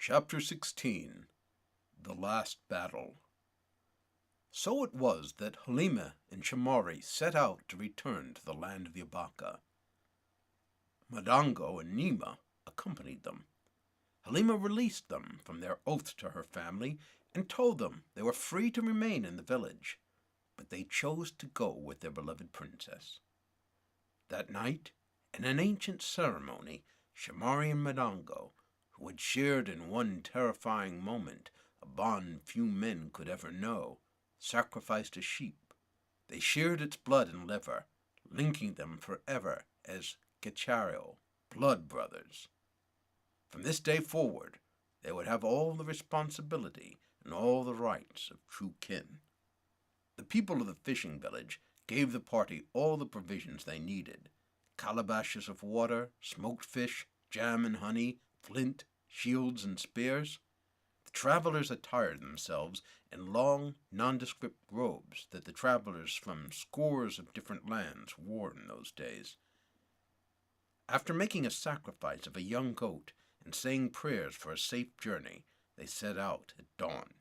Chapter 16 The Last Battle. So it was that Halima and Shamari set out to return to the land of the Abaka. Madango and Nima accompanied them. Halima released them from their oath to her family and told them they were free to remain in the village, but they chose to go with their beloved princess. That night, in an ancient ceremony, Shamari and Madango, who had shared in one terrifying moment a bond few men could ever know, sacrificed a sheep. They shared its blood and liver, linking them forever as Kechario, blood brothers. From this day forward, they would have all the responsibility and all the rights of true kin. The people of the fishing village gave the party all the provisions they needed: calabashes of water, smoked fish, jam and honey, flint, shields, and spears. The travelers attired themselves in long, nondescript robes that the travelers from scores of different lands wore in those days. After making a sacrifice of a young goat and saying prayers for a safe journey, they set out at dawn.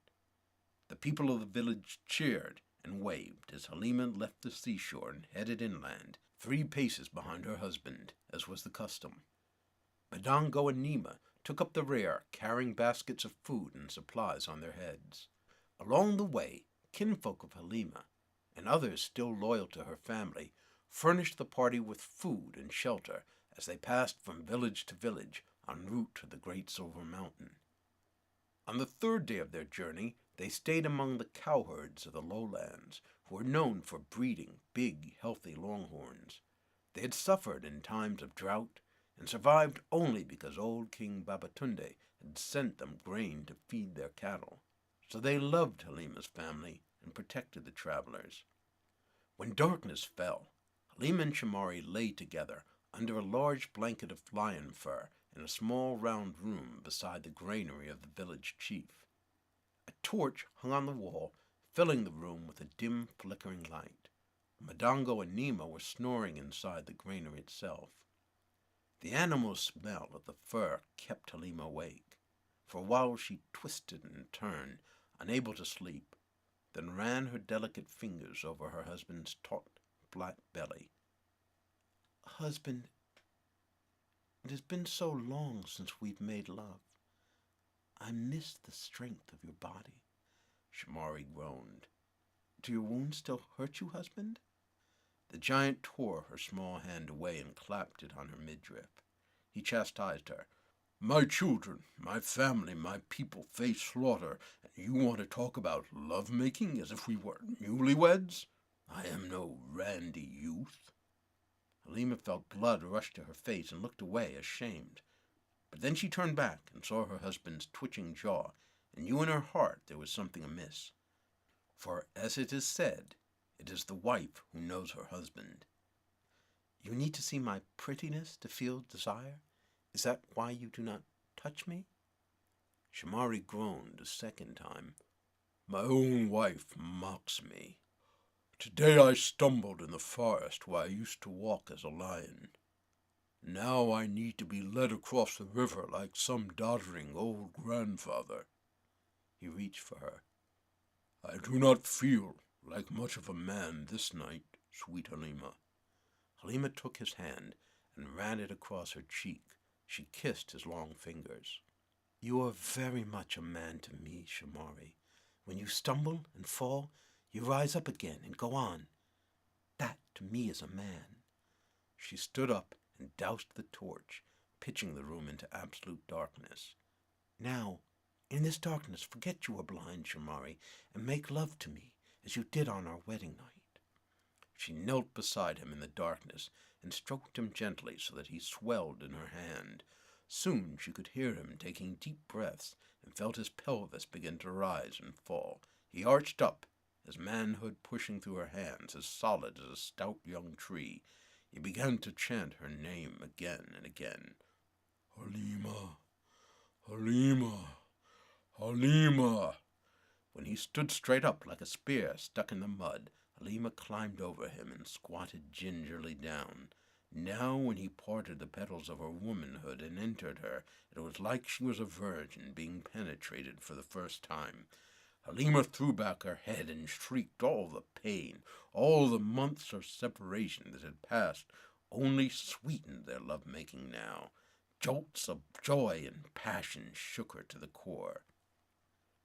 The people of the village cheered and waved as Halima left the seashore and headed inland, 3 paces behind her husband, as was the custom. Madango and Nima took up the rear, carrying baskets of food and supplies on their heads. Along the way, kinfolk of Halima, and others still loyal to her family, furnished the party with food and shelter as they passed from village to village en route to the Great Silver Mountain. On the 3rd day of their journey, they stayed among the cowherds of the lowlands, who were known for breeding big, healthy longhorns. They had suffered in times of drought and survived only because old King Babatunde had sent them grain to feed their cattle. So they loved Halima's family and protected the travelers. When darkness fell, Halima and Shamari lay together under a large blanket of lion fur in a small round room beside the granary of the village chief. A torch hung on the wall, filling the room with a dim, flickering light. Madango and Nima were snoring inside the granary itself. The animal smell of the fur kept Halima awake. For a while she twisted and turned, unable to sleep, then ran her delicate fingers over her husband's taut, flat belly. "Husband, it has been so long since we've made love. I miss the strength of your body," Shamari groaned. "Do your wounds still hurt you, husband?" The giant tore her small hand away and clapped it on her midriff. He chastised her. "My children, my family, my people face slaughter, and you want to talk about love-making as if we were newlyweds? I am no randy youth." Halima felt blood rush to her face and looked away, ashamed. But then she turned back and saw her husband's twitching jaw, and knew in her heart there was something amiss. For, as it is said, it is the wife who knows her husband. "You need to see my prettiness to feel desire? Is that why you do not touch me?" Shamari groaned a second time. "My own wife mocks me. Today I stumbled in the forest where I used to walk as a lion. Now I need to be led across the river like some doddering old grandfather." He reached for her. "I do not feel like much of a man this night, sweet Halima." Halima took his hand and ran it across her cheek. She kissed his long fingers. "You are very much a man to me, Shamari. When you stumble and fall, you rise up again and go on. That, to me, is a man." She stood up and doused the torch, pitching the room into absolute darkness. "Now, in this darkness, forget you are blind, Shamari, and make love to me, as you did on our wedding night." She knelt beside him in the darkness and stroked him gently so that he swelled in her hand. Soon she could hear him taking deep breaths and felt his pelvis begin to rise and fall. He arched up, his manhood pushing through her hands, as solid as a stout young tree. He began to chant her name again and again. "Halima, Halima, Halima." When he stood straight up like a spear stuck in the mud, Halima climbed over him and squatted gingerly down. Now when he parted the petals of her womanhood and entered her, it was like she was a virgin being penetrated for the first time. Halima threw back her head and shrieked. All the pain, all the months of separation that had passed, only sweetened their love-making now. Jolts of joy and passion shook her to the core.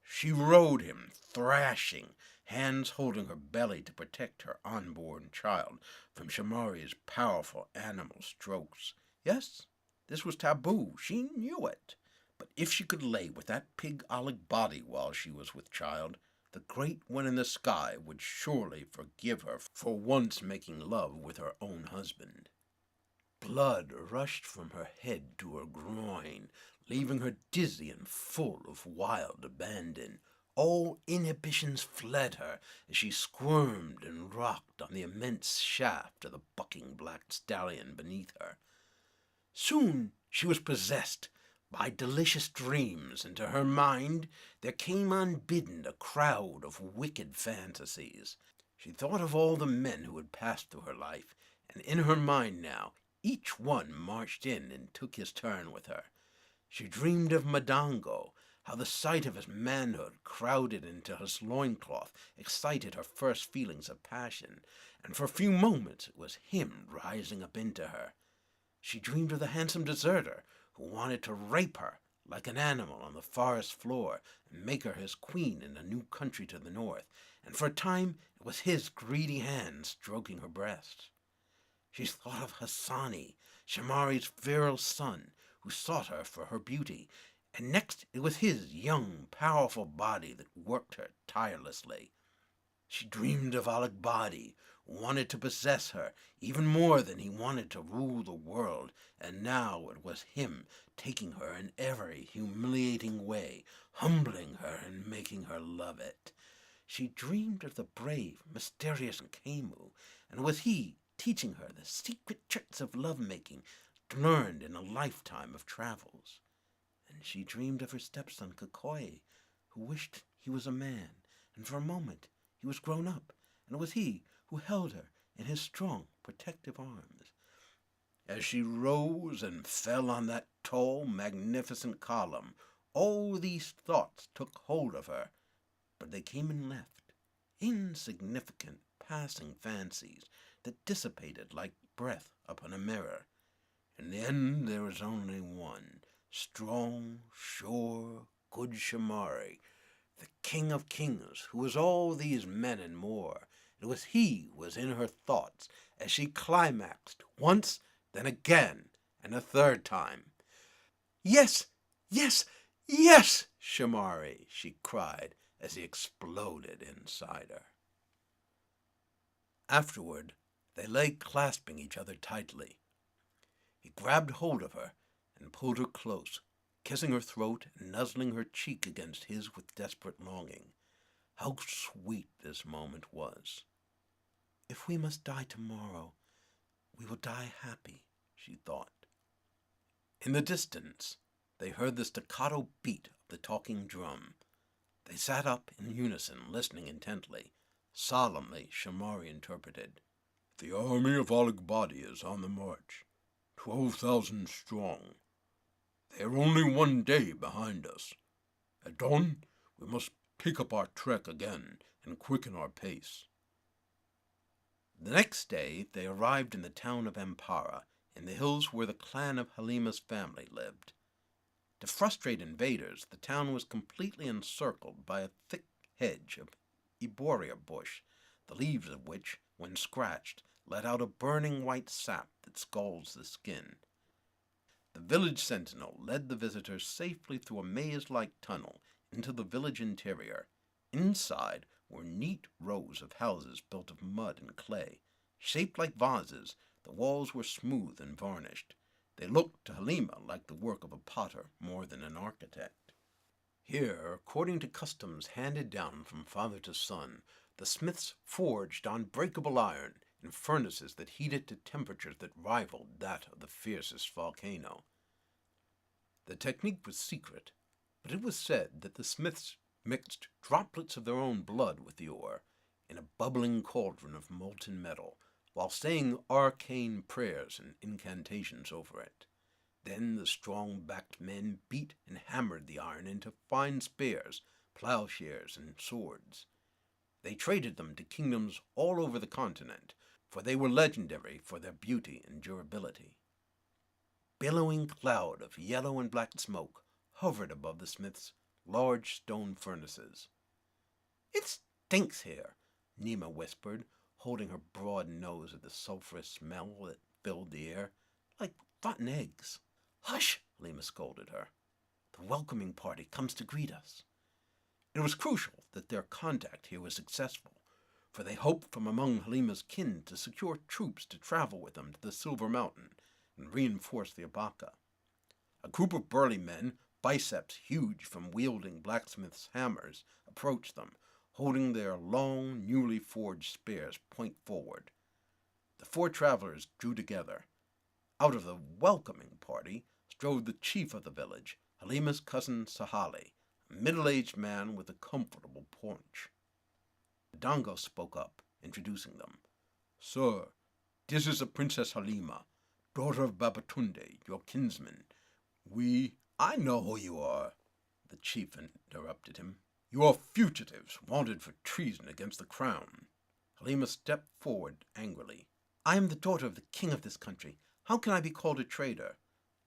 She rode him, thrashing, hands holding her belly to protect her unborn child from Shamari's powerful animal strokes. Yes, this was taboo. She knew it. But if she could lay with that pig-olic body while she was with child, the great one in the sky would surely forgive her for once making love with her own husband. Blood rushed from her head to her groin, leaving her dizzy and full of wild abandon. All inhibitions fled her as she squirmed and rocked on the immense shaft of the bucking black stallion beneath her. Soon she was possessed by delicious dreams, and to her mind there came unbidden a crowd of wicked fantasies. She thought of all the men who had passed through her life, and in her mind now each one marched in and took his turn with her. She dreamed of Madango, how the sight of his manhood crowded into his loincloth excited her first feelings of passion, and for a few moments it was him rising up into her. She dreamed of the handsome deserter who wanted to rape her like an animal on the forest floor and make her his queen in a new country to the north, and for a time it was his greedy hand stroking her breast. She thought of Hassani, Shamari's virile son, who sought her for her beauty, and next it was his young, powerful body that worked her tirelessly. She dreamed of Al-Badi, who wanted to possess her even more than he wanted to rule the world, and now it was him taking her in every humiliating way, humbling her and making her love it. She dreamed of the brave, mysterious Kemu, and it was he teaching her the secret tricks of love-making learned in a lifetime of travels. And she dreamed of her stepson Kakoi, who wished he was a man, and for a moment he was grown up, and it was he who held her in his strong, protective arms. As she rose and fell on that tall, magnificent column, all these thoughts took hold of her, but they came and left, insignificant, passing fancies that dissipated like breath upon a mirror. In the end there was only one, strong, sure, good Shamari, the king of kings, who was all these men and more. It was he who was in her thoughts as she climaxed once, then again, and a third time. "Yes, yes, yes, Shamari," she cried as he exploded inside her. Afterward, they lay clasping each other tightly. He grabbed hold of her and pulled her close, kissing her throat and nuzzling her cheek against his with desperate longing. How sweet this moment was. "If we must die tomorrow, we will die happy," she thought. In the distance, they heard the staccato beat of the talking drum. They sat up in unison, listening intently. Solemnly, Shamari interpreted, "The army of Al-Badi is on the march, 12,000 strong. They are only one day behind us. At dawn, we must pick up our trek again and quicken our pace." The next day they arrived in the town of Ampara, in the hills where the clan of Halima's family lived. To frustrate invaders, the town was completely encircled by a thick hedge of Iboria bush, the leaves of which, when scratched, let out a burning white sap that scalds the skin. The village sentinel led the visitors safely through a maze-like tunnel into the village interior. Inside were neat rows of houses built of mud and clay. Shaped like vases, the walls were smooth and varnished. They looked to Halima like the work of a potter more than an architect. Here, according to customs handed down from father to son, the smiths forged unbreakable iron in furnaces that heated to temperatures that rivaled that of the fiercest volcano. The technique was secret, but it was said that the smiths mixed droplets of their own blood with the ore in a bubbling cauldron of molten metal, while saying arcane prayers and incantations over it. Then the strong-backed men beat and hammered the iron into fine spears, plowshares, and swords. They traded them to kingdoms all over the continent, for they were legendary for their beauty and durability. Billowing cloud of yellow and black smoke hovered above the smith's large stone furnaces. "It stinks here," Nima whispered, holding her broad nose at the sulphurous smell that filled the air, "like rotten eggs." "Hush!" Halima scolded her. "The welcoming party comes to greet us." It was crucial that their contact here was successful, for they hoped from among Halima's kin to secure troops to travel with them to the Silver Mountain and reinforce the Abaka. A group of burly men, biceps huge from wielding blacksmith's hammers, approached them, holding their long, newly forged spears point forward. The four travelers drew together. Out of the welcoming party strode the chief of the village, Halima's cousin Sahali, a middle-aged man with a comfortable paunch. Dango spoke up, introducing them. "Sir, this is the Princess Halima, daughter of Babatunde, your kinsman. I know who you are," the chief interrupted him. "You are fugitives wanted for treason against the crown." Halima stepped forward angrily. "I am the daughter of the king of this country. How can I be called a traitor?"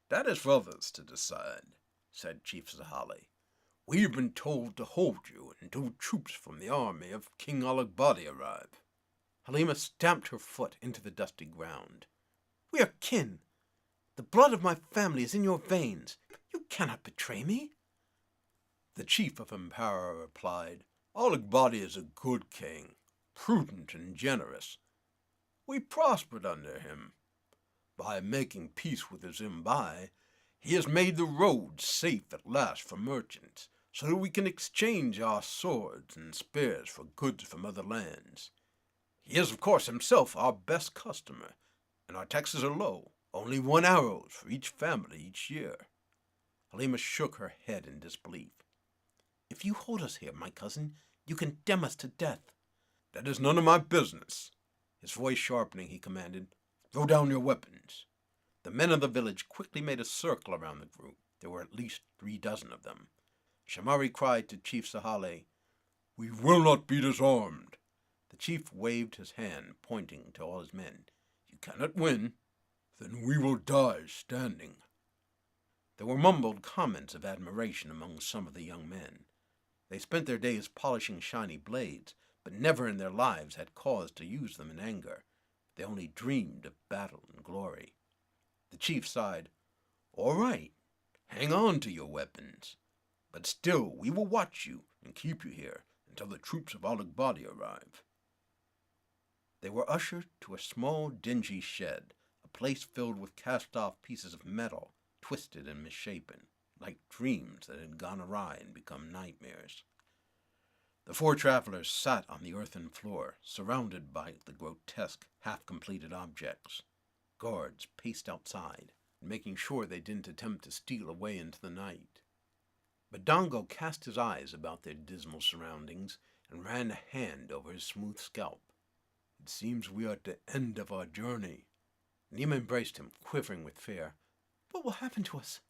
"That is for others to decide," said Chief Sahali. "We have been told to hold you until troops from the army of King Alagbadi arrive." Halima stamped her foot into the dusty ground. "We are kin. The blood of my family is in your veins. You cannot betray me." The chief of Ampara replied, "Alagbadi is a good king, prudent and generous. We prospered under him. By making peace with the Zimbai, he has made the roads safe at last for merchants, so that we can exchange our swords and spears for goods from other lands. He is, of course, himself our best customer, and our taxes are low, only 1 arrow for each family each year." Halima shook her head in disbelief. "If you hold us here, my cousin, you condemn us to death." "That is none of my business." His voice sharpening, he commanded, "Throw down your weapons." The men of the village quickly made a circle around the group. There were at least 3 dozen of them. Shamari cried to Chief Sahale, "We will not be disarmed." The chief waved his hand, pointing to all his men. "You cannot win. Then we will die standing." There were mumbled comments of admiration among some of the young men. They spent their days polishing shiny blades, but never in their lives had cause to use them in anger. They only dreamed of battle and glory. The chief sighed, "All right, hang on to your weapons. But still we will watch you and keep you here until the troops of Alagbadi arrive." They were ushered to a small, dingy shed, a place filled with cast-off pieces of metal, twisted and misshapen, like dreams that had gone awry and become nightmares. The 4 travelers sat on the earthen floor, surrounded by the grotesque, half-completed objects. Guards paced outside, making sure they didn't attempt to steal away into the night. Badongo cast his eyes about their dismal surroundings and ran a hand over his smooth scalp. "It seems we are at the end of our journey." Nima embraced him, quivering with fear. "What will happen to us?"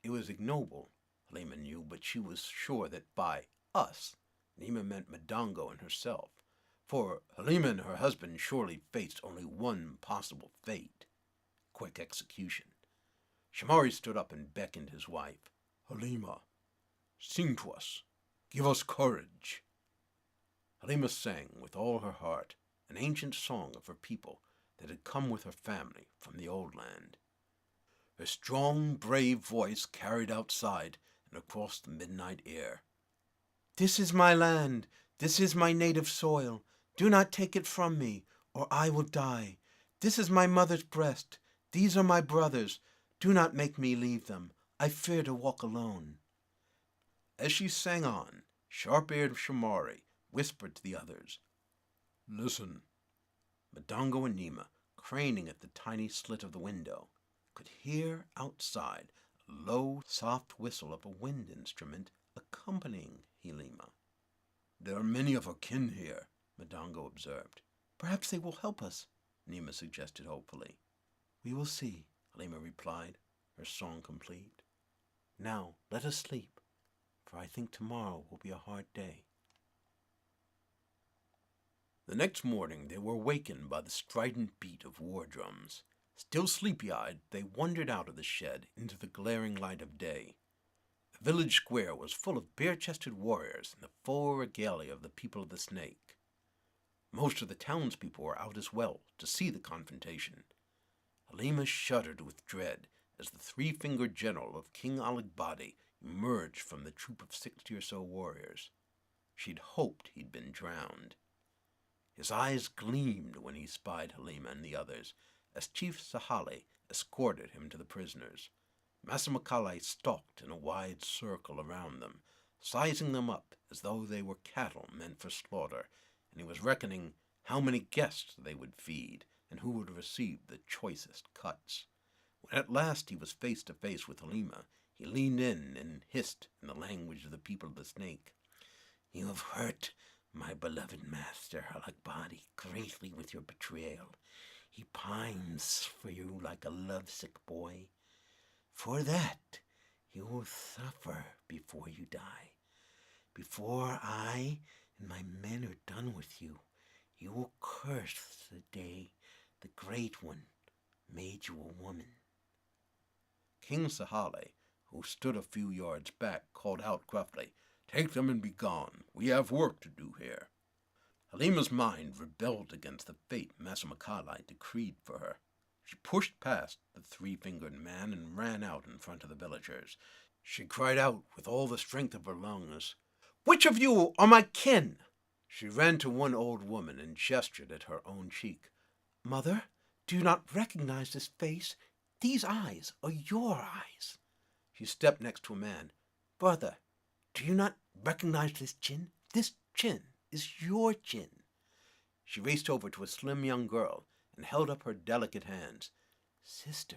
It was ignoble, Halima knew, but she was sure that by us, Nima meant Madongo and herself, for Halima and her husband surely faced only one possible fate: quick execution. Shamari stood up and beckoned his wife. "Halima, sing to us. Give us courage." Halima sang with all her heart an ancient song of her people that had come with her family from the old land. Her strong, brave voice carried outside and across the midnight air. "This is my land. This is my native soil. Do not take it from me, or I will die. This is my mother's breast. These are my brothers. Do not make me leave them. I fear to walk alone." As she sang on, sharp-eared Shamari whispered to the others, "Listen." Madongo and Nima, craning at the tiny slit of the window, could hear outside a low, soft whistle of a wind instrument accompanying Halima. "There are many of our kin here," Madongo observed. "Perhaps they will help us." Nima suggested hopefully. We will see, Halima replied, her song complete. Now let us sleep, for I think tomorrow will be a hard day. The next morning they were wakened by the strident beat of war drums. Still sleepy-eyed, they wandered out of the shed into the glaring light of day. The village square was full of bare-chested warriors in the full regalia of the people of the Snake. Most of the townspeople were out as well to see the confrontation. Halima shuddered with dread as the three-fingered general of King Aligbadi emerged from the troop of 60 or so warriors. She'd hoped he'd been drowned. His eyes gleamed when he spied Halima and the others, as Chief Sahali escorted him to the prisoners. Masamakali stalked in a wide circle around them, sizing them up as though they were cattle meant for slaughter, and he was reckoning how many guests they would feed and who would receive the choicest cuts. When at last he was face to face with Halima, he leaned in and hissed in the language of the people of the Snake. You have hurt my beloved master, Alagbadi, greatly with your betrayal. He pines for you like a lovesick boy. For that, you will suffer before you die. Before I and my men are done with you, you will curse the day the Great One made you a woman. King Sahale, who stood a few yards back, called out gruffly, Take them and be gone. We have work to do here. Halima's mind rebelled against the fate Masamakali decreed for her. She pushed past the three-fingered man and ran out in front of the villagers. She cried out with all the strength of her lungs, Which of you are my kin? She ran to one old woman and gestured at her own cheek. Mother, do you not recognize this face? These eyes are your eyes. She stepped next to a man. Brother, do you not recognize this chin? This chin is your chin. She raced over to a slim young girl and held up her delicate hands. Sister,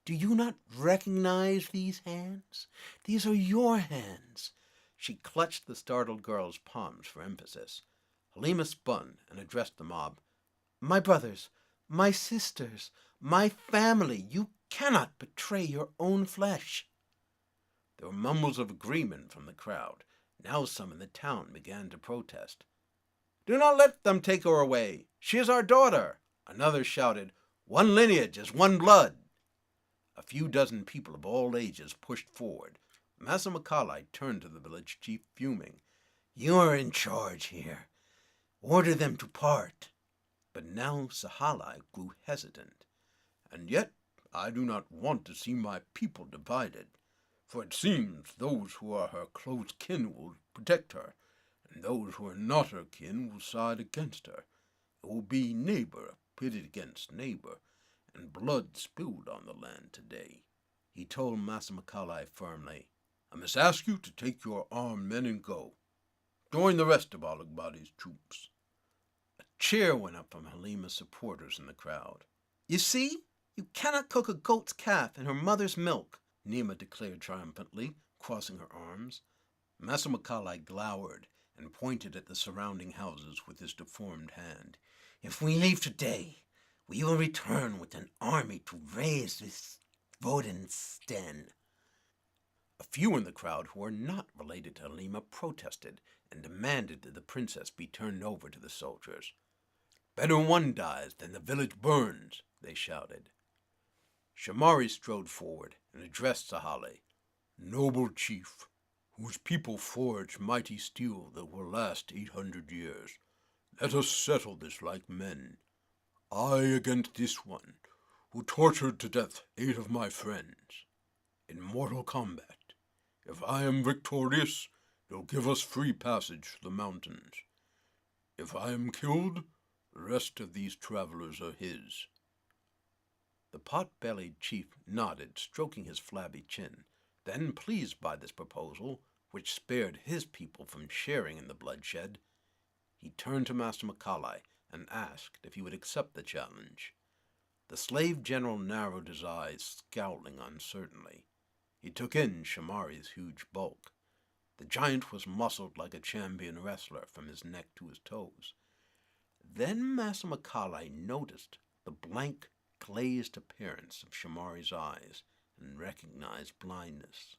do you not recognize these hands? These are your hands. She clutched the startled girl's palms for emphasis. Halima spun and addressed the mob. My brothers, my sisters, my family, you cannot betray your own flesh. There were mumbles of agreement from the crowd. Now some in the town began to protest. Do not let them take her away. She is our daughter. Another shouted, One lineage is one blood. A few dozen people of all ages pushed forward. Masamakali turned to the village chief, fuming. You are in charge here. Order them to part. But now Sahalai grew hesitant. And yet I do not want to see my people divided. For it seems those who are her close kin will protect her, and those who are not her kin will side against her. It will be neighbor pitted against neighbor, and blood spilled on the land today. He told Masamakali firmly, I must ask you to take your armed men and go. Join the rest of Aligbadi's troops. A cheer went up from Halima's supporters in the crowd. You see, you cannot cook a goat's calf in her mother's milk, Nima declared triumphantly, crossing her arms. Masamakali glowered and pointed at the surrounding houses with his deformed hand. If we leave today, we will return with an army to raise this Voden's den. A few in the crowd who were not related to Halima protested and demanded that the princess be turned over to the soldiers. Better one dies than the village burns, they shouted. Shamari strode forward and addressed Sahale. Noble chief, whose people forge mighty steel that will last 800 years, let us settle this like men. I against this one, who tortured to death 8 of my friends. In mortal combat, if I am victorious, he'll give us free passage to the mountains. If I am killed, the rest of these travelers are his. The pot-bellied chief nodded, stroking his flabby chin. Then, pleased by this proposal, which spared his people from sharing in the bloodshed, he turned to Master Macaulay and asked if he would accept the challenge. The slave general narrowed his eyes, scowling uncertainly. He took in Shamari's huge bulk. The giant was muscled like a champion wrestler from his neck to his toes. Then Master Macaulay noticed the blank, glazed appearance of Shamari's eyes and recognized blindness.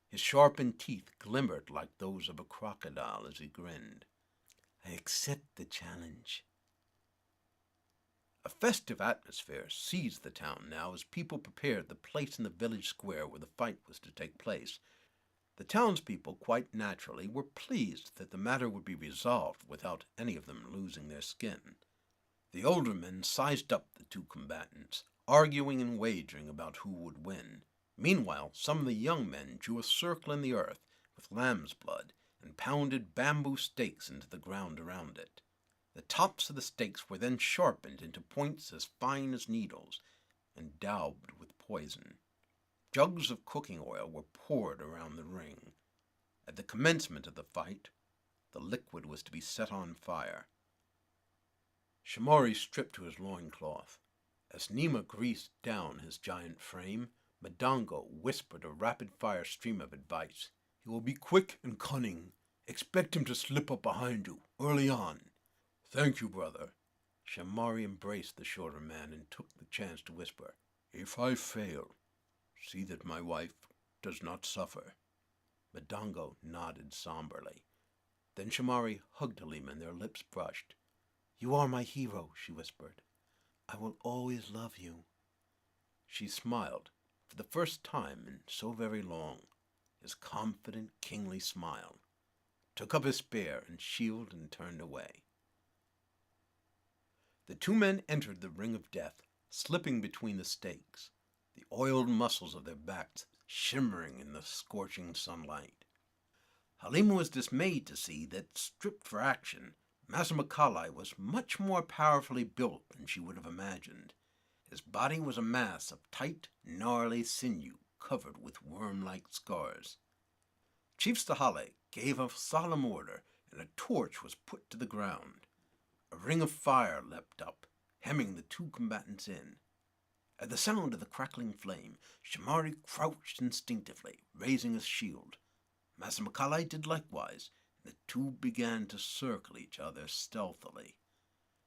His sharpened teeth glimmered like those of a crocodile as he grinned. "I accept the challenge." A festive atmosphere seized the town now as people prepared the place in the village square where the fight was to take place. The townspeople, quite naturally, were pleased that the matter would be resolved without any of them losing their skin. The older men sized up the two combatants, arguing and wagering about who would win. Meanwhile, some of the young men drew a circle in the earth with lamb's blood and pounded bamboo stakes into the ground around it. The tops of the stakes were then sharpened into points as fine as needles and daubed with poison. Jugs of cooking oil were poured around the ring. At the commencement of the fight, the liquid was to be set on fire. Shamari stripped to his loincloth. As Nima greased down his giant frame, Madongo whispered a rapid-fire stream of advice. "He will be quick and cunning. Expect him to slip up behind you, early on." "Thank you, brother." Shamari embraced the shorter man and took the chance to whisper, "If I fail, see that my wife does not suffer." Madongo nodded somberly. Then Shamari hugged Halima and their lips brushed. "You are my hero," she whispered. "I will always love you." She smiled, for the first time in so very long, his confident, kingly smile, took up his spear and shield and turned away. The two men entered the ring of death, slipping between the stakes, the oiled muscles of their backs shimmering in the scorching sunlight. Halima was dismayed to see that, stripped for action, Masamakali was much more powerfully built than she would have imagined. His body was a mass of tight, gnarly sinew covered with worm-like scars. Chief Stahale gave a solemn order, and a torch was put to the ground. A ring of fire leapt up, hemming the two combatants in. At the sound of the crackling flame, Shamari crouched instinctively, raising his shield. Masamakali did likewise, and the two began to circle each other stealthily.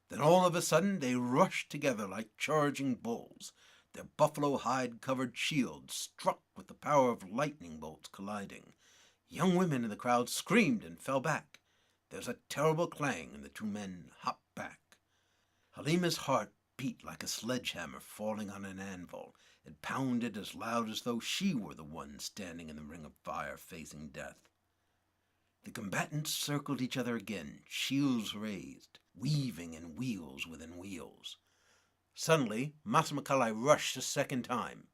Then all of a sudden they rushed together like charging bulls, their buffalo hide-covered shields struck with the power of lightning bolts colliding. Young women in the crowd screamed and fell back. There was a terrible clang, and the two men hopped back. Halima's heart beat like a sledgehammer falling on an anvil. It pounded as loud as though she were the one standing in the ring of fire facing death. The combatants circled each other again, shields raised, weaving in wheels within wheels. Suddenly, Masamakali rushed a second time.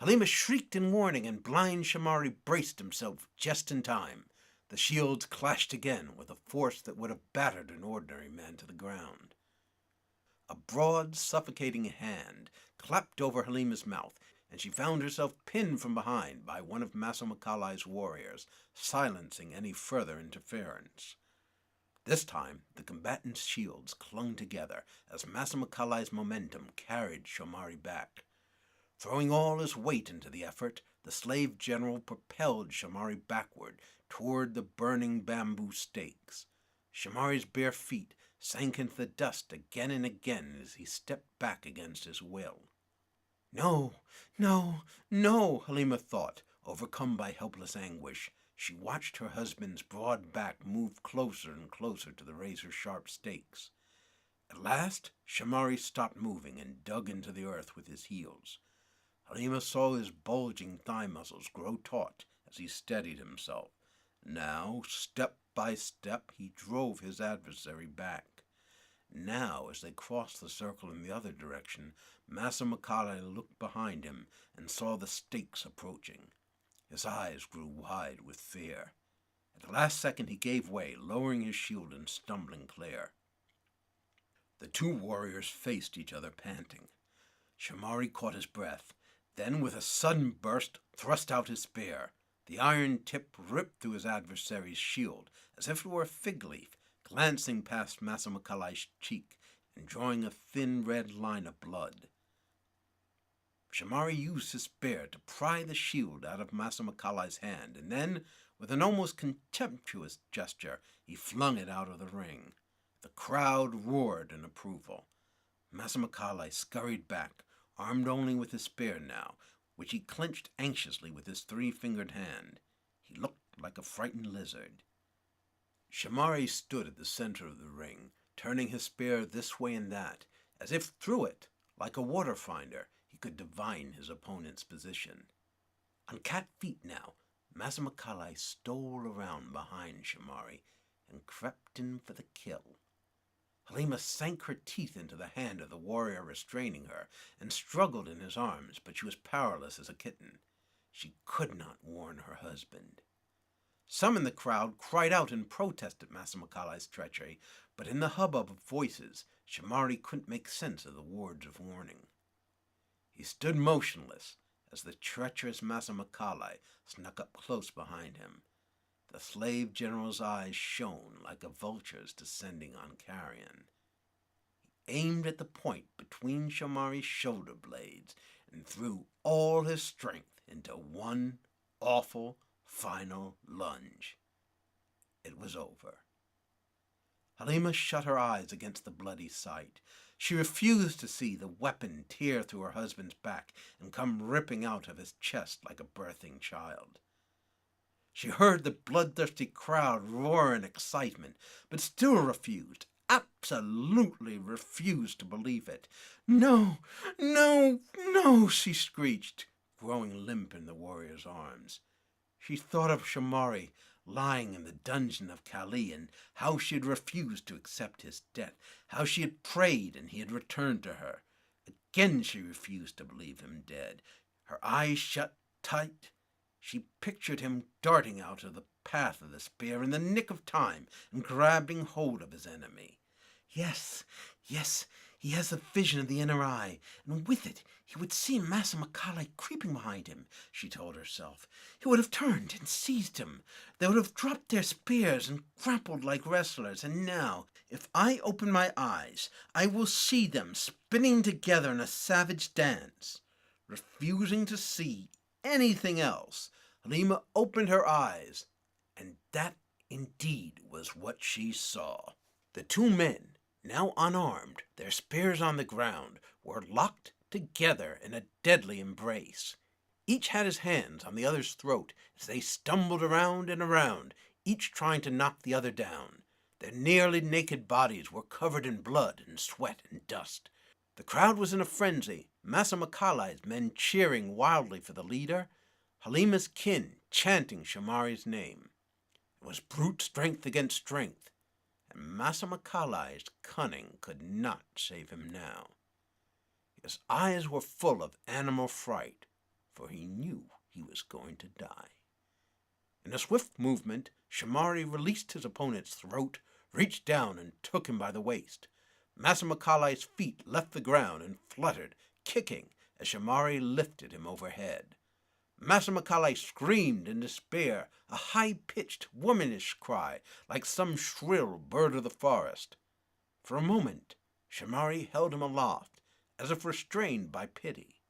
Halima shrieked in warning, and blind Shamari braced himself just in time. The shields clashed again with a force that would have battered an ordinary man to the ground. A broad, suffocating hand clapped over Halima's mouth, and she found herself pinned from behind by one of Masamakali's warriors, silencing any further interference. This time, the combatants' shields clung together as Masamakali's momentum carried Shamari back. Throwing all his weight into the effort, the slave general propelled Shamari backward toward the burning bamboo stakes. Shamari's bare feet sank into the dust again and again as he stepped back against his will. "No, no, no," Halima thought, overcome by helpless anguish. She watched her husband's broad back move closer and closer to the razor-sharp stakes. At last, Shamari stopped moving and dug into the earth with his heels. Halima saw his bulging thigh muscles grow taut as he steadied himself. Now, step by step, he drove his adversary back. Now, as they crossed the circle in the other direction, Masamakali looked behind him and saw the stakes approaching. His eyes grew wide with fear. At the last second he gave way, lowering his shield and stumbling clear. The two warriors faced each other, panting. Shamari caught his breath, then with a sudden burst thrust out his spear. The iron tip ripped through his adversary's shield, as if it were a fig leaf, glancing past Masamakali's cheek and drawing a thin red line of blood. Shamari used his spear to pry the shield out of Masamakali's hand, and then, with an almost contemptuous gesture, he flung it out of the ring. The crowd roared in approval. Masamakali scurried back, armed only with his spear now, which he clenched anxiously with his three-fingered hand. He looked like a frightened lizard. Shamari stood at the center of the ring, turning his spear this way and that, as if through it, like a water finder, he could divine his opponent's position. On cat feet now, Masamakali stole around behind Shamari and crept in for the kill. Halima sank her teeth into the hand of the warrior restraining her and struggled in his arms, but she was powerless as a kitten. She could not warn her husband. Some in the crowd cried out in protest at Masamakali's treachery, but in the hubbub of voices, Shamari couldn't make sense of the words of warning. He stood motionless as the treacherous Masamakali snuck up close behind him. The slave general's eyes shone like a vulture's descending on carrion. He aimed at the point between Shamari's shoulder blades and threw all his strength into one awful, final lunge. It was over. Halima shut her eyes against the bloody sight. She refused to see the weapon tear through her husband's back and come ripping out of his chest like a birthing child. She heard the bloodthirsty crowd roar in excitement, but still refused, absolutely refused to believe it. "No, no, no," she screeched, growing limp in the warrior's arms. She thought of Shamari lying in the dungeon of Kali and how she had refused to accept his debt, how she had prayed and he had returned to her. Again she refused to believe him dead. Her eyes shut tight. She pictured him darting out of the path of the spear in the nick of time and grabbing hold of his enemy. Yes, he has the vision of the inner eye, and with it he would see Masamakali creeping behind him, she told herself. He would have turned and seized him. They would have dropped their spears and grappled like wrestlers, and now, if I open my eyes, I will see them spinning together in a savage dance. Refusing to see anything else, Halima opened her eyes, and that indeed was what she saw. The two men, now unarmed, their spears on the ground, were locked together in a deadly embrace. Each had his hands on the other's throat as they stumbled around and around, each trying to knock the other down. Their nearly naked bodies were covered in blood and sweat and dust. The crowd was in a frenzy, Masamakali's men cheering wildly for the leader, Halima's kin chanting Shamari's name. It was brute strength against strength, and Masamakali's cunning could not save him now. His eyes were full of animal fright, for he knew he was going to die. In a swift movement, Shamari released his opponent's throat, reached down and took him by the waist. Masamakali's feet left the ground and fluttered, kicking, as Shamari lifted him overhead. Masamakali screamed in despair, a high-pitched, womanish cry, like some shrill bird of the forest. For a moment, Shamari held him aloft, as if restrained by pity.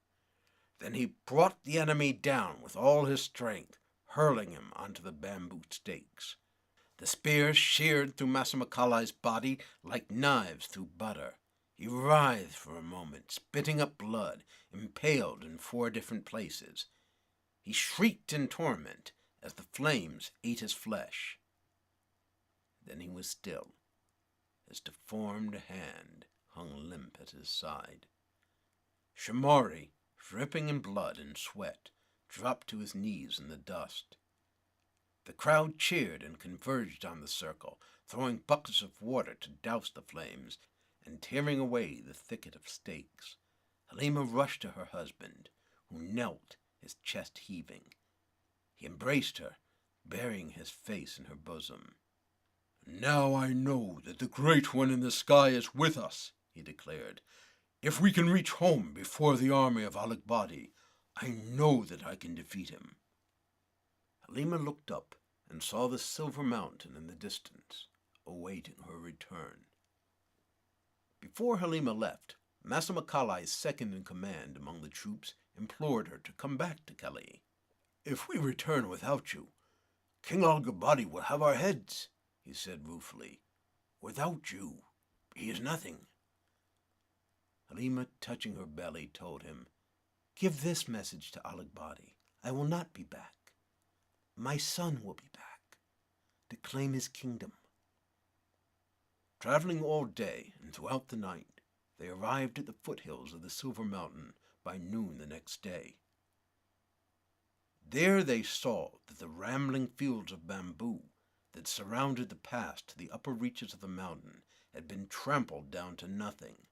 Then he brought the enemy down with all his strength, hurling him onto the bamboo stakes. The spears sheared through Masamakali's body like knives through butter. He writhed for a moment, spitting up blood, impaled in 4 different places. He shrieked in torment as the flames ate his flesh. Then he was still. His deformed hand hung limp at his side. Shamari, dripping in blood and sweat, dropped to his knees in the dust. The crowd cheered and converged on the circle, throwing buckets of water to douse the flames and tearing away the thicket of stakes. Halima rushed to her husband, who knelt, his chest heaving. He embraced her, burying his face in her bosom. "Now I know that the Great One in the sky is with us," he declared. "If we can reach home before the army of Alakbadi, I know that I can defeat him." Halima looked up and saw the silver mountain in the distance, awaiting her return. Before Halima left, Masamakali's second-in-command among the troops implored her to come back to Kali. "If we return without you, King Al-Gabadi will have our heads," he said ruefully. "Without you, he is nothing." Halima, touching her belly, told him, "Give this message to Alagbadi. I will not be back. My son will be back to claim his kingdom." Traveling all day and throughout the night, they arrived at the foothills of the Silver Mountain by noon the next day. There they saw that the rambling fields of bamboo that surrounded the pass to the upper reaches of the mountain had been trampled down to nothing.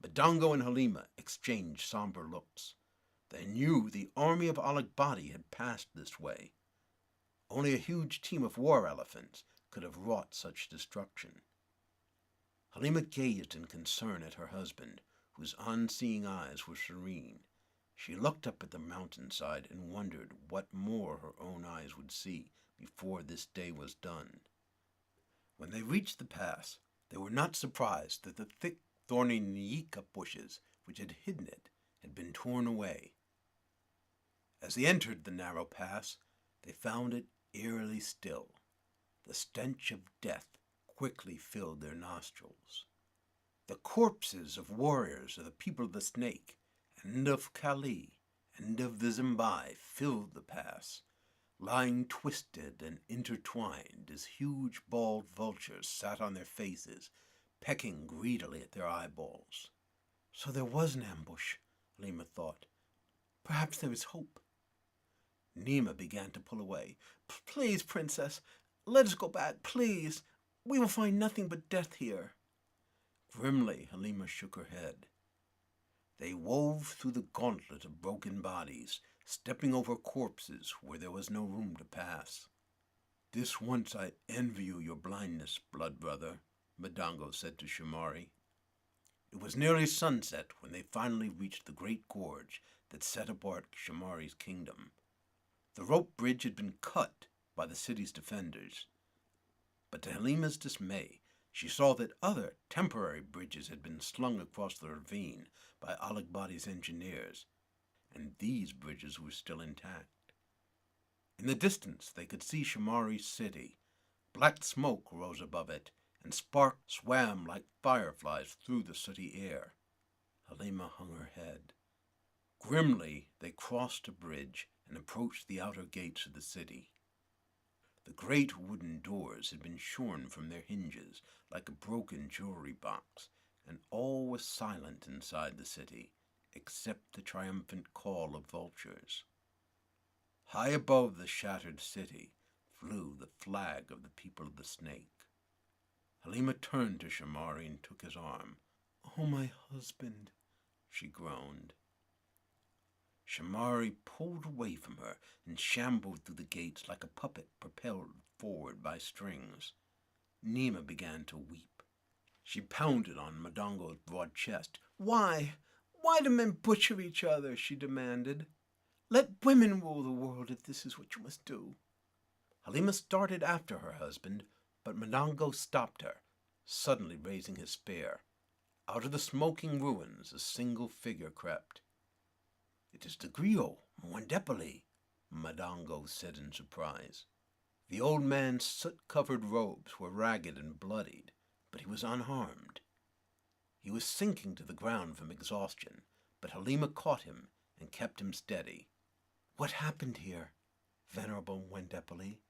Madango and Halima exchanged somber looks. They knew the army of Alagbadi had passed this way. Only a huge team of war elephants could have wrought such destruction. Halima gazed in concern at her husband, whose unseeing eyes were serene. She looked up at the mountainside and wondered what more her own eyes would see before this day was done. When they reached the pass, they were not surprised that the thick, thorny nyika bushes which had hidden it had been torn away. As they entered the narrow pass, they found it eerily still. The stench of death quickly filled their nostrils. The corpses of warriors of the people of the Snake, and of Kali, and of the Zimbai filled the pass, lying twisted and intertwined as huge bald vultures sat on their faces, pecking greedily at their eyeballs. So there was an ambush, Halima thought. Perhaps there is hope. Nima began to pull away. Please, princess, let us go back, please. We will find nothing but death here. Grimly, Halima shook her head. They wove through the gauntlet of broken bodies, stepping over corpses where there was no room to pass. This once I envy you your blindness, blood brother, Madango said to Shamari. It was nearly sunset when they finally reached the great gorge that set apart Shamari's kingdom. The rope bridge had been cut by the city's defenders, but to Halima's dismay, she saw that other temporary bridges had been slung across the ravine by Alagbadi's engineers, and these bridges were still intact. In the distance they could see Shamari's city. Black smoke rose above it, and sparks swam like fireflies through the sooty air. Halima hung her head. Grimly they crossed a bridge and approached the outer gates of the city. The great wooden doors had been shorn from their hinges like a broken jewelry box, and all was silent inside the city, except the triumphant call of vultures. High above the shattered city flew the flag of the people of the Snake. Halima turned to Shamari and took his arm. "Oh, my husband," she groaned. Shamari pulled away from her and shambled through the gates like a puppet propelled forward by strings. Nima began to weep. She pounded on Madango's broad chest. Why do men butcher each other?" she demanded. "Let women rule the world if this is what you must do." Halima started after her husband, but Madango stopped her, suddenly raising his spear. Out of the smoking ruins a single figure crept. "It is the griot, Mwandepali," Madango said in surprise. The old man's soot-covered robes were ragged and bloodied, but he was unharmed. He was sinking to the ground from exhaustion, but Halima caught him and kept him steady. "What happened here, Venerable Mwandepali?"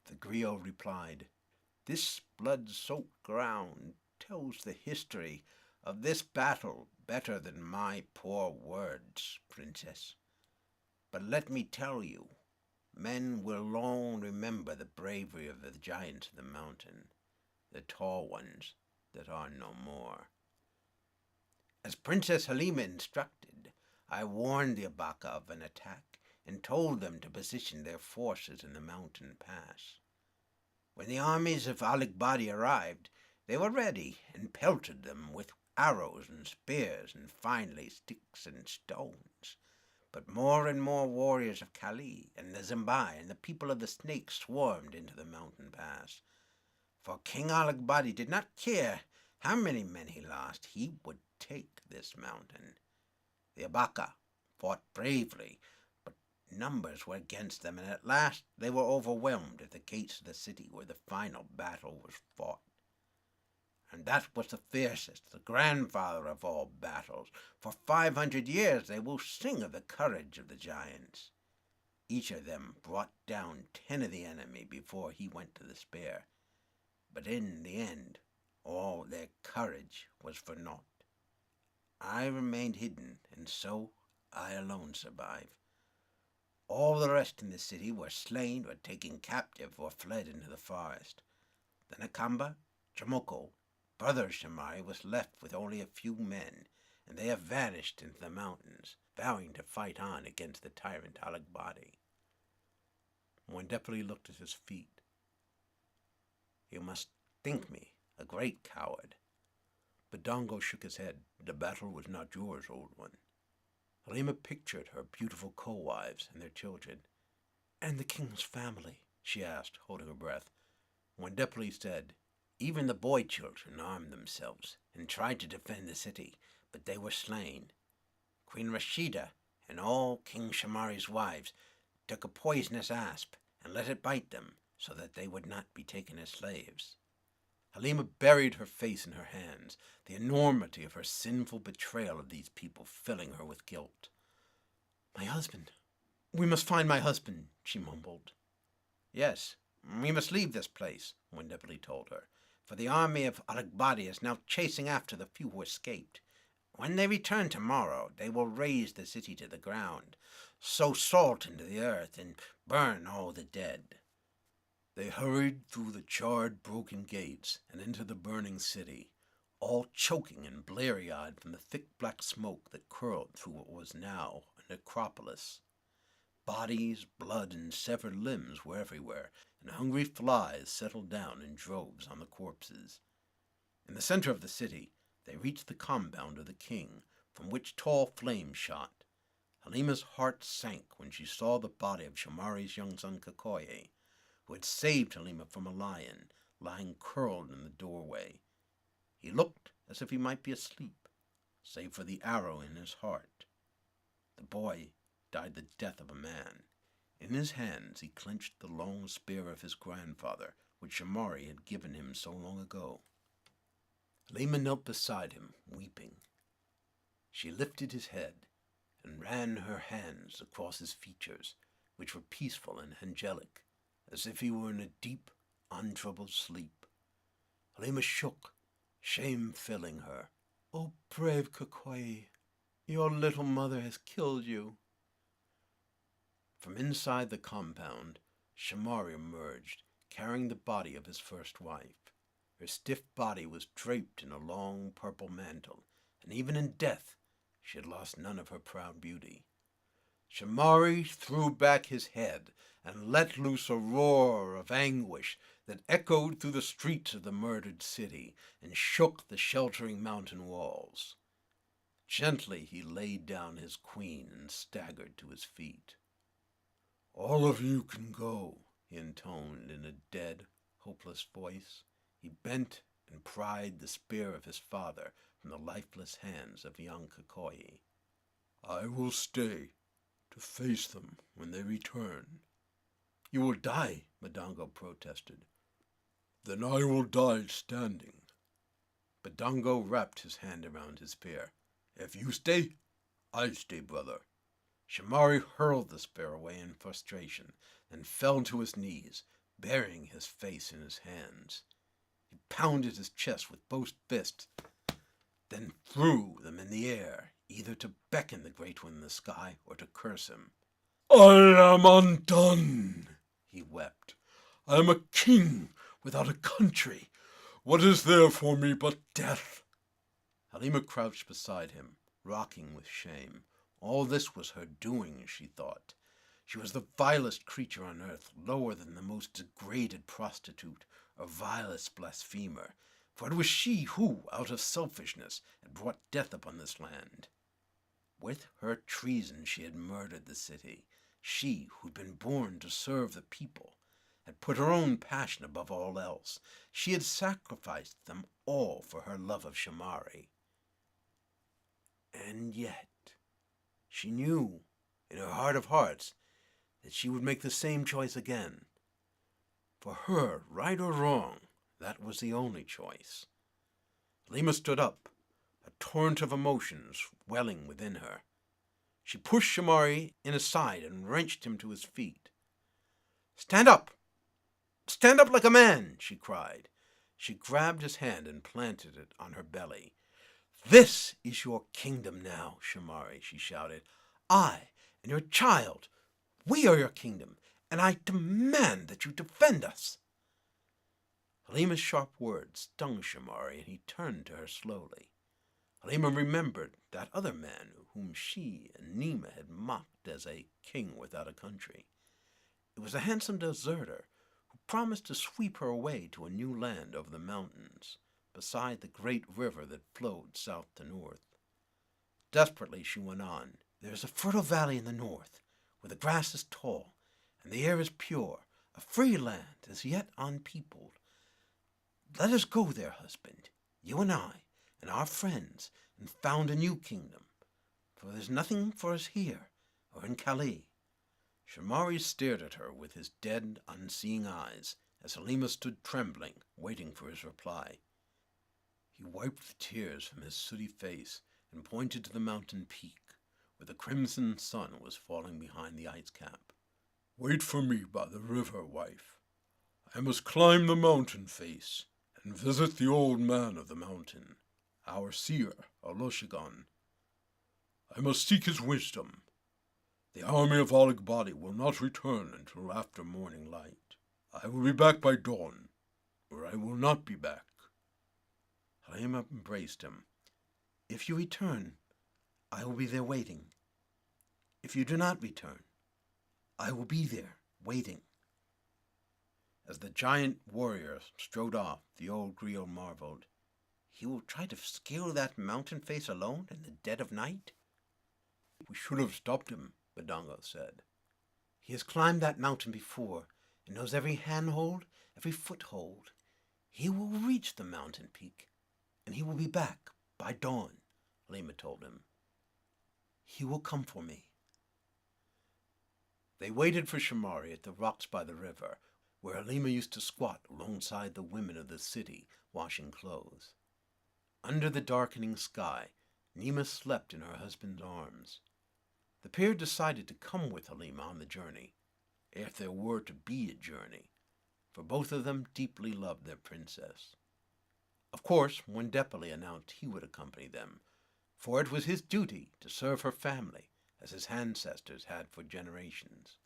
The griot replied, "This blood-soaked ground tells the history of this battle better than my poor words, princess. But let me tell you, men will long remember the bravery of the giants of the mountain, the tall ones that are no more. As Princess Halima instructed, I warned the Abaka of an attack and told them to position their forces in the mountain pass. When the armies of Alagbadi arrived, they were ready and pelted them with arrows and spears and finally sticks and stones. But more and more warriors of Kali and the Zimbai and the people of the Snake swarmed into the mountain pass. For King Alagbadi did not care how many men he lost, he would take this mountain. The Abaka fought bravely, but numbers were against them, and at last they were overwhelmed at the gates of the city where the final battle was fought. and that was the fiercest, the grandfather of all battles. For 500 years they will sing of the courage of the giants. Each of them brought down 10 of the enemy before he went to the spear. But in the end, all their courage was for naught. I remained hidden, and so I alone survived. All the rest in the city were slain or taken captive or fled into the forest. The Nakamba, Chamoko, brother Shamari, was left with only a few men, and they have vanished into the mountains, vowing to fight on against the tyrant Alagbadi. Wendepoli looked at his feet. You must think me a great coward. But Dongo shook his head. The battle was not yours, old one. Halima pictured her beautiful co-wives and their children. And the king's family, she asked, holding her breath. Wendepoli said, even the boy children armed themselves and tried to defend the city, but they were slain. Queen Rashida and all King Shamari's wives took a poisonous asp and let it bite them so that they would not be taken as slaves. Halima buried her face in her hands, the enormity of her sinful betrayal of these people filling her with guilt. My husband. We must find my husband, she mumbled. Yes, we must leave this place, Wendepoli told her, for the army of Alagbadi is now chasing after the few who escaped. When they return tomorrow, they will raze the city to the ground, sow salt into the earth, and burn all the dead. They hurried through the charred, broken gates and into the burning city, all choking and bleary-eyed from the thick black smoke that curled through what was now a necropolis. Bodies, blood, and severed limbs were everywhere, and hungry flies settled down in droves on the corpses. In the center of the city, they reached the compound of the king, from which tall flames shot. Halima's heart sank when she saw the body of Shamari's young son Kakoye, who had saved Halima from a lion, lying curled in the doorway. He looked as if he might be asleep, save for the arrow in his heart. The boy died the death of a man. In his hands he clenched the long spear of his grandfather, which Shamari had given him so long ago. Halima knelt beside him, weeping. She lifted his head and ran her hands across his features, which were peaceful and angelic, as if he were in a deep, untroubled sleep. Halima shook, shame filling her. Oh, brave Kakoye, your little mother has killed you. From inside the compound, Shamari emerged, carrying the body of his first wife. Her stiff body was draped in a long purple mantle, and even in death she had lost none of her proud beauty. Shamari threw back his head and let loose a roar of anguish that echoed through the streets of the murdered city and shook the sheltering mountain walls. Gently he laid down his queen and staggered to his feet. All of you can go, he intoned in a dead, hopeless voice. He bent and pried the spear of his father from the lifeless hands of young Kakoye. I will stay to face them when they return. You will die, Madongo protested. Then I will die standing. Badongo wrapped his hand around his spear. If you stay, I stay, brother. Shamari hurled the spear away in frustration, then fell to his knees, burying his face in his hands. He pounded his chest with both fists, then threw them in the air, either to beckon the great one in the sky or to curse him. I am undone, he wept. I am a king without a country. What is there for me but death? Halima crouched beside him, rocking with shame. All this was her doing, she thought. She was the vilest creature on earth, lower than the most degraded prostitute or vilest blasphemer, for it was she who, out of selfishness, had brought death upon this land. With her treason she had murdered the city. She, who'd been born to serve the people, had put her own passion above all else. She had sacrificed them all for her love of Shamari. And yet, she knew, in her heart of hearts, that she would make the same choice again. For her, right or wrong, that was the only choice. Halima stood up, a torrent of emotions welling within her. She pushed Shamari in aside and wrenched him to his feet. "Stand up! Stand up like a man!" she cried. She grabbed his hand and planted it on her belly. "This is your kingdom now, Shamari," she shouted. "I and your child, we are your kingdom, and I demand that you defend us." Halima's sharp words stung Shamari, and he turned to her slowly. Halima remembered that other man whom she and Nima had mocked as a king without a country. It was a handsome deserter who promised to sweep her away to a new land over the mountains, beside the great river that flowed south to north. Desperately she went on. "There is a fertile valley in the north, where the grass is tall, and the air is pure, a free land as yet unpeopled. Let us go there, husband, you and I, and our friends, and found a new kingdom, for there is nothing for us here, or in Calais." Shamari stared at her with his dead, unseeing eyes, as Halima stood trembling, waiting for his reply. He wiped the tears from his sooty face and pointed to the mountain peak, where the crimson sun was falling behind the ice cap. "Wait for me by the river, wife. I must climb the mountain face and visit the old man of the mountain, our seer, Oloshigan. I must seek his wisdom. The army of Aligbadi will not return until after morning light. I will be back by dawn, or I will not be back." Halima embraced him. "If you return, I will be there waiting. If you do not return, I will be there waiting." As the giant warrior strode off, the old griot marveled. "He will try to scale that mountain face alone in the dead of night?" "We should have stopped him," Badongo said. "He has climbed that mountain before, and knows every handhold, every foothold. He will reach the mountain peak, and he will be back by dawn," Halima told him. "He will come for me." They waited for Shamari at the rocks by the river, where Halima used to squat alongside the women of the city, washing clothes. Under the darkening sky, Nima slept in her husband's arms. The pair decided to come with Halima on the journey, if there were to be a journey, for both of them deeply loved their princess. Of course, Wendepali announced he would accompany them, for it was his duty to serve her family, as his ancestors had for generations.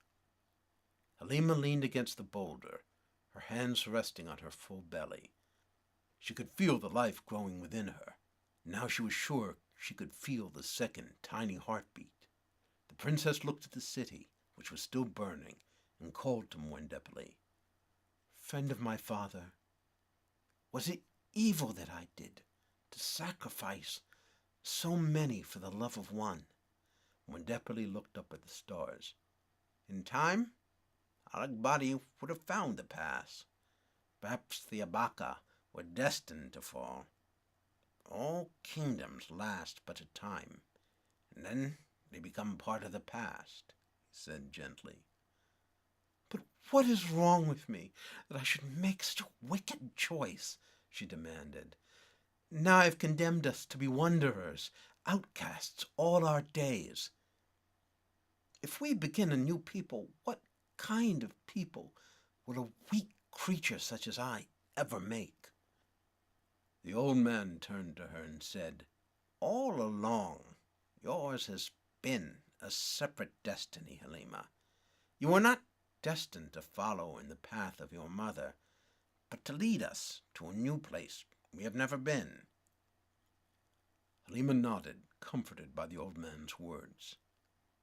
Halima leaned against the boulder, her hands resting on her full belly. She could feel the life growing within her. Now she was sure she could feel the second tiny heartbeat. The princess looked at the city, which was still burning, and called to Mwendepali. "Friend of my father, was it evil that I did, to sacrifice so many for the love of one?" Mwendepali looked up at the stars. "In time, Alagbadi would have found the pass. Perhaps the Abaka were destined to fall. All kingdoms last but a time, and then they become part of the past," he said gently. "But what is wrong with me that I should make such a wicked choice?" she demanded. "Now I've condemned us to be wanderers, outcasts all our days. If we begin a new people, what kind of people will a weak creature such as I ever make?" The old man turned to her and said, "All along, yours has been a separate destiny, Halima. You were not destined to follow in the path of your mother, but to lead us to a new place we have never been." Halima nodded, comforted by the old man's words.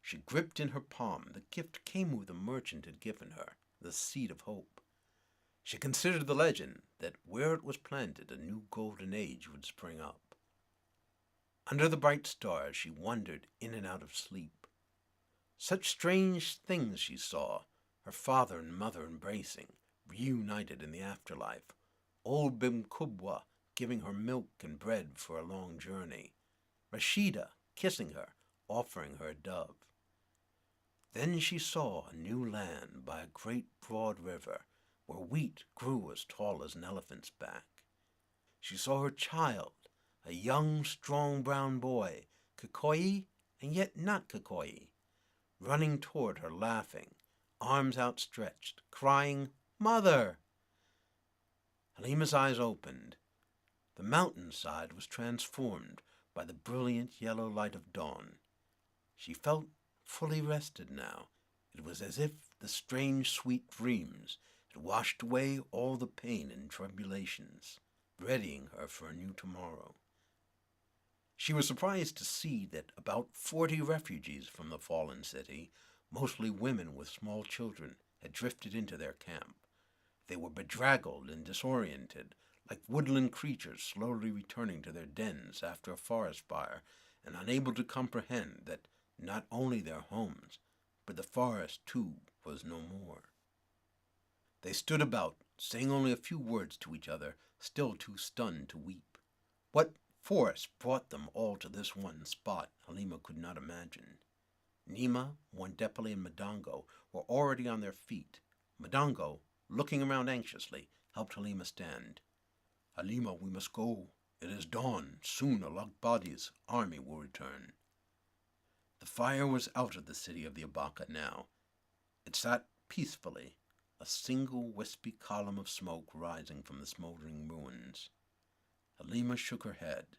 She gripped in her palm the gift Kemu the merchant had given her, the seed of hope. She considered the legend that where it was planted a new golden age would spring up. Under the bright stars she wandered in and out of sleep. Such strange things she saw, her father and mother embracing, reunited in the afterlife, old Bimkubwa giving her milk and bread for a long journey, Rashida kissing her, offering her a dove. Then she saw a new land by a great broad river, where wheat grew as tall as an elephant's back. She saw her child, a young, strong brown boy, Kikoyi and yet not Kikoyi, running toward her laughing, arms outstretched, crying, "Mother!" Halima's eyes opened. The mountainside was transformed by the brilliant yellow light of dawn. She felt fully rested now. It was as if the strange, sweet dreams had washed away all the pain and tribulations, readying her for a new tomorrow. She was surprised to see that about 40 refugees from the fallen city, mostly women with small children, had drifted into their camp. They were bedraggled and disoriented, like woodland creatures slowly returning to their dens after a forest fire, and unable to comprehend that not only their homes, but the forest too was no more. They stood about, saying only a few words to each other, still too stunned to weep. What force brought them all to this one spot, Halima could not imagine. Nima, Wandepali, and Madango were already on their feet. Madango, looking around anxiously, helped Halima stand. "Halima, we must go. It is dawn. Soon Alagbadi's army will return." The fire was out of the city of the Abaka now. It sat peacefully, a single wispy column of smoke rising from the smoldering ruins. Halima shook her head.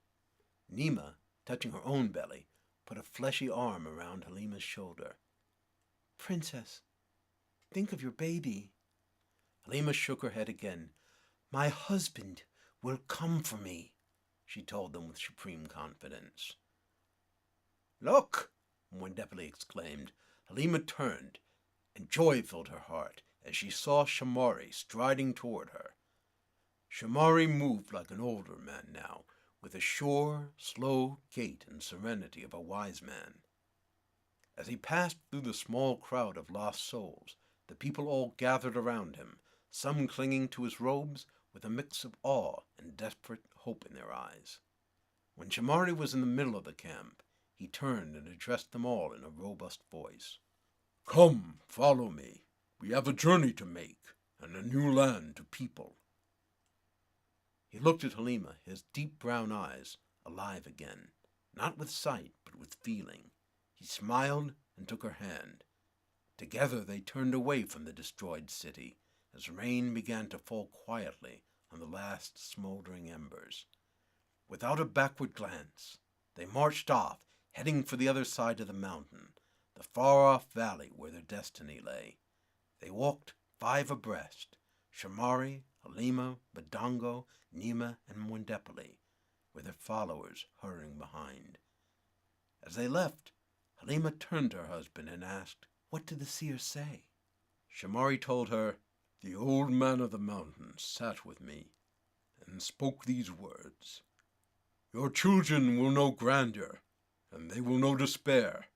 Nima, touching her own belly, put a fleshy arm around Halima's shoulder. "Princess, think of your baby." Halima shook her head again. "My husband will come for me," she told them with supreme confidence. "Look!" Wandepali exclaimed. Halima turned, and joy filled her heart as she saw Shamari striding toward her. Shamari moved like an older man now, with a sure, slow gait and serenity of a wise man. As he passed through the small crowd of lost souls, the people all gathered around him, some clinging to his robes with a mix of awe and desperate hope in their eyes. When Shamari was in the middle of the camp, he turned and addressed them all in a robust voice. "Come, follow me. We have a journey to make, and a new land to people." He looked at Halima, his deep brown eyes alive again, not with sight, but with feeling. He smiled and took her hand. Together they turned away from the destroyed city, as rain began to fall quietly on the last smoldering embers. Without a backward glance, they marched off, heading for the other side of the mountain, the far-off valley where their destiny lay. They walked 5 abreast, Shamari, Halima, Badango, Nima, and Wandepali, with their followers hurrying behind. As they left, Halima turned to her husband and asked, "What did the seer say?" Shamari told her, "The old man of the mountain sat with me and spoke these words. Your children will know grandeur, and they will know despair.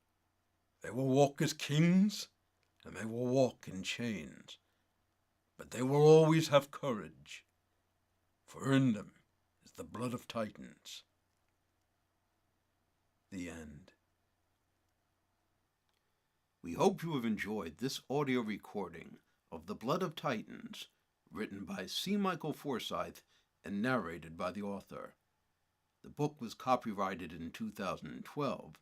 They will walk as kings, and they will walk in chains. But they will always have courage, for in them is the blood of Titans." The end. We hope you have enjoyed this audio recording of The Blood of Titans, written by C. Michael Forsyth and narrated by the author. The book was copyrighted in 2012.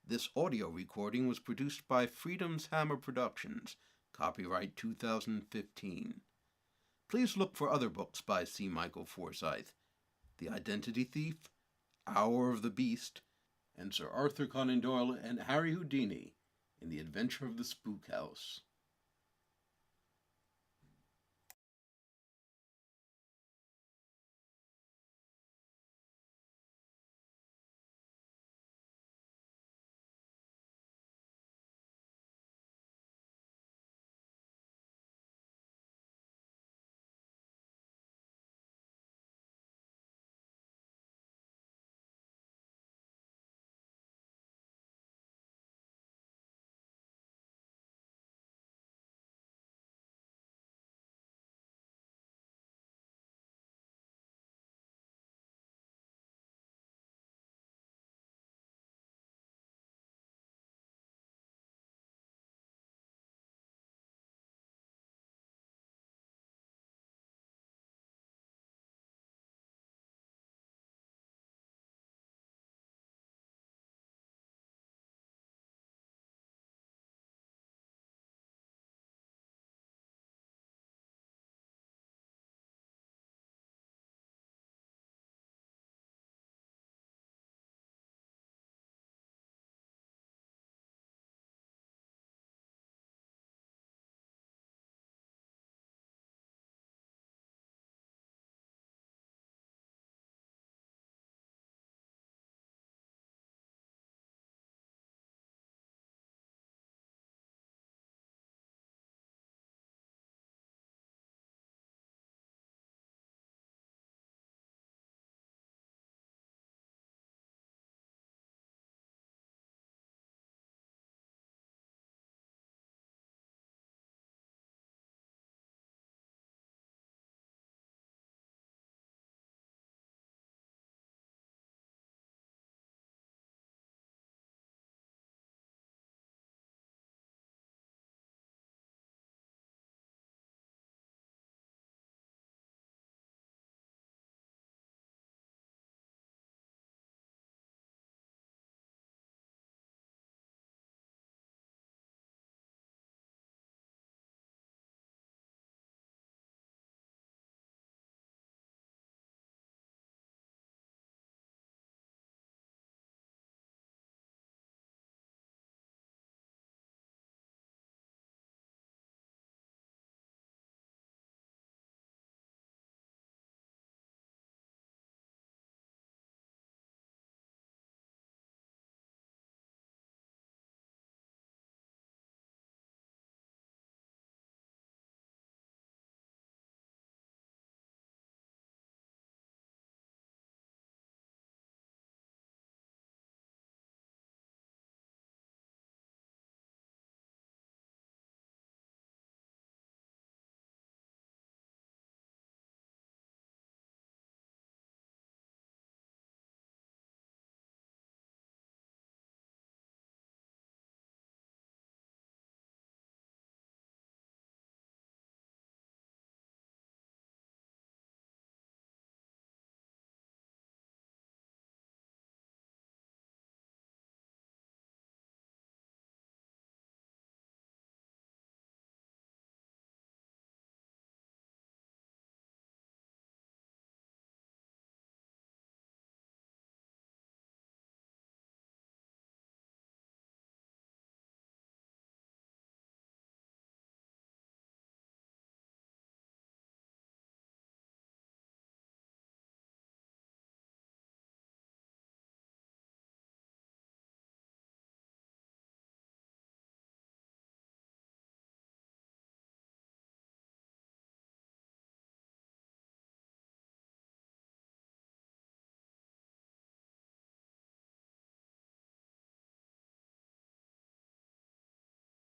This audio recording was produced by Freedom's Hammer Productions, copyright 2015. Please look for other books by C. Michael Forsyth: The Identity Thief, Hour of the Beast, and Sir Arthur Conan Doyle and Harry Houdini in The Adventure of the Spook House.